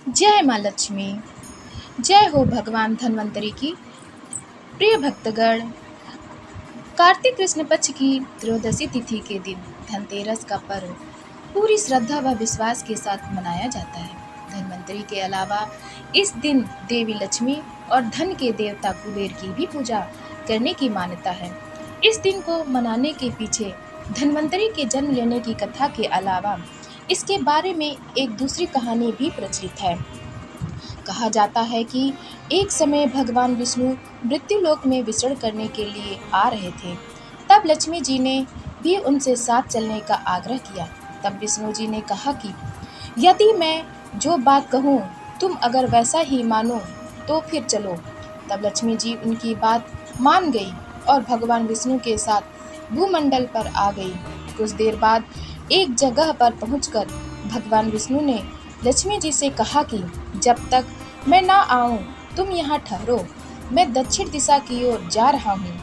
जय माँ लक्ष्मी। जय हो भगवान धन्वंतरि की। प्रिय भक्तगण, कार्तिक कृष्ण पक्ष की त्रयोदशी तिथि के दिन धनतेरस का पर्व पूरी श्रद्धा व विश्वास के साथ मनाया जाता है। धन्वंतरि के अलावा इस दिन देवी लक्ष्मी और धन के देवता कुबेर की भी पूजा करने की मान्यता है। इस दिन को मनाने के पीछे धन्वंतरि के जन्म लेने की कथा के अलावा इसके बारे में एक दूसरी कहानी भी प्रचलित है। कहा जाता है कि एक समय भगवान विष्णु मृत्युलोक में विचरण करने के लिए आ रहे थे। तब लक्ष्मी जी ने भी उनसे साथ चलने का आग्रह किया। तब विष्णु जी ने कहा कि यदि मैं जो बात कहूँ तुम अगर वैसा ही मानो तो फिर चलो। तब लक्ष्मी जी उनकी बात मान गई और भगवान विष्णु के साथ भूमंडल पर आ गई। कुछ देर बाद एक जगह पर पहुंचकर भगवान विष्णु ने लक्ष्मी जी से कहा कि जब तक मैं ना आऊं तुम यहाँ ठहरो, मैं दक्षिण दिशा की ओर जा रहा हूँ,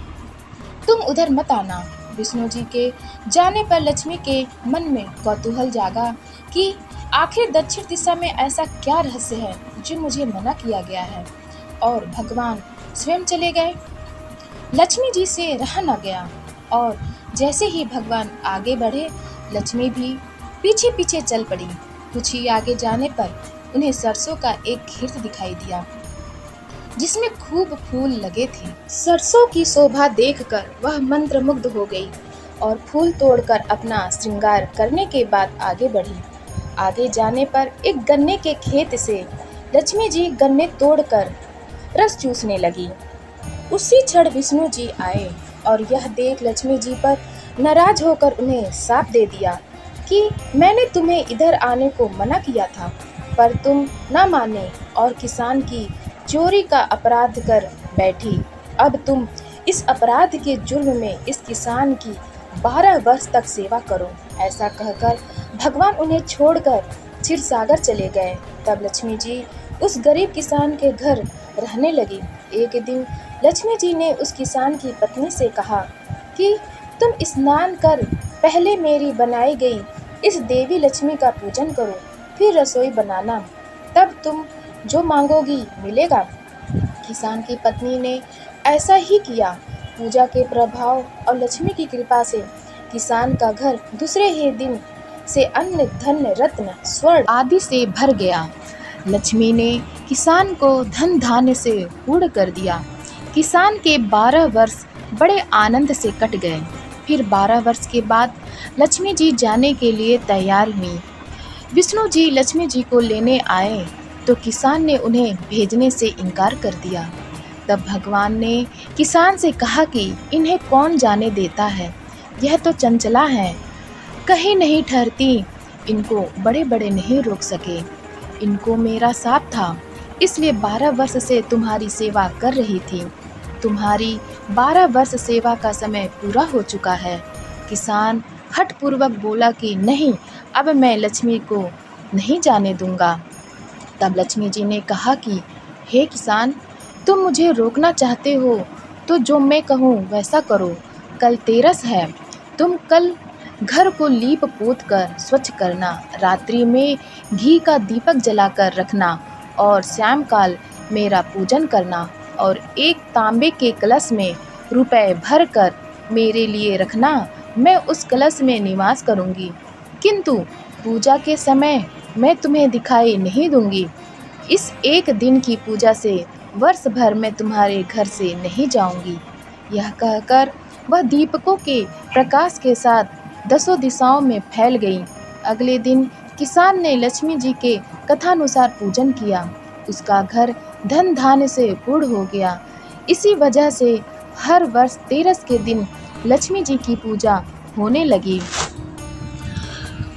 तुम उधर मत आना। विष्णु जी के जाने पर लक्ष्मी के मन में कौतूहल जागा कि आखिर दक्षिण दिशा में ऐसा क्या रहस्य है जो मुझे मना किया गया है, और भगवान स्वयं चले गए। लक्ष्मी जी से रहा न गया और जैसे ही भगवान आगे बढ़े लक्ष्मी भी पीछे पीछे चल पड़ी। कुछ ही आगे जाने पर उन्हें सरसों का एक खेत दिखाई दिया जिसमें खूब फूल लगे थे। सरसों की शोभा देखकर वह मंत्रमुग्ध हो गई और फूल तोड़कर अपना श्रृंगार करने के बाद आगे बढ़ी। आगे जाने पर एक गन्ने के खेत से लक्ष्मी जी गन्ने तोड़कर रस चूसने लगी। उसी क्षण विष्णु जी आए और यह देख लक्ष्मी जी पर नाराज होकर उन्हें शाप दे दिया कि मैंने तुम्हें इधर आने को मना किया था, पर तुम न माने और किसान की चोरी का अपराध कर बैठी। अब तुम इस अपराध के जुर्म में इस किसान की 12 वर्ष तक सेवा करो। ऐसा कहकर भगवान उन्हें छोड़कर क्षीरसागर चले गए। तब लक्ष्मी जी उस गरीब किसान के घर रहने लगी। एक दिन लक्ष्मी जी ने उस किसान की पत्नी से कहा कि तुम स्नान कर पहले मेरी बनाई गई इस देवी लक्ष्मी का पूजन करो, फिर रसोई बनाना, तब तुम जो मांगोगी मिलेगा। किसान की पत्नी ने ऐसा ही किया। पूजा के प्रभाव और लक्ष्मी की कृपा से किसान का घर दूसरे ही दिन से अन्न धन रत्न स्वर्ण आदि से भर गया। लक्ष्मी ने किसान को धन धान्य से पूर्ण कर दिया। किसान के 12 वर्ष बड़े आनंद से कट गए। फिर 12 वर्ष के बाद लक्ष्मी जी जाने के लिए तैयार हुई। विष्णु जी लक्ष्मी जी को लेने आए तो किसान ने उन्हें भेजने से इनकार कर दिया। तब भगवान ने किसान से कहा कि इन्हें कौन जाने देता है, यह तो चंचला है, कहीं नहीं ठहरती, इनको बड़े बड़े नहीं रोक सके। इनको मेरा शाप था, इसलिए 12 वर्ष से तुम्हारी सेवा कर रही थी। तुम्हारी 12 वर्ष सेवा का समय पूरा हो चुका है। किसान हठपूर्वक बोला कि नहीं, अब मैं लक्ष्मी को नहीं जाने दूंगा। तब लक्ष्मी जी ने कहा कि हे किसान, तुम मुझे रोकना चाहते हो तो जो मैं कहूँ वैसा करो। कल तेरस है, तुम कल घर को लीप पोत कर स्वच्छ करना, रात्रि में घी का दीपक जलाकर रखना और शाम काल मेरा पूजन करना, और एक तांबे के कलश में रुपए भर कर मेरे लिए रखना। मैं उस कलश में निवास करूंगी, किंतु पूजा के समय मैं तुम्हें दिखाई नहीं दूंगी। इस एक दिन की पूजा से वर्ष भर मैं तुम्हारे घर से नहीं जाऊंगी। यह कहकर वह दीपकों के प्रकाश के साथ 10 दिशाओं में फैल गई। अगले दिन किसान ने लक्ष्मी जी के कथानुसार पूजन किया। उसका घर धन धान्य से पूर्ण हो गया। इसी वजह से हर वर्ष तेरस के दिन लक्ष्मी जी की पूजा होने लगी।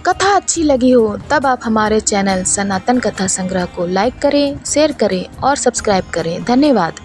कथा अच्छी लगी हो तब आप हमारे चैनल सनातन कथा संग्रह को लाइक करें, शेयर करें और सब्सक्राइब करें। धन्यवाद।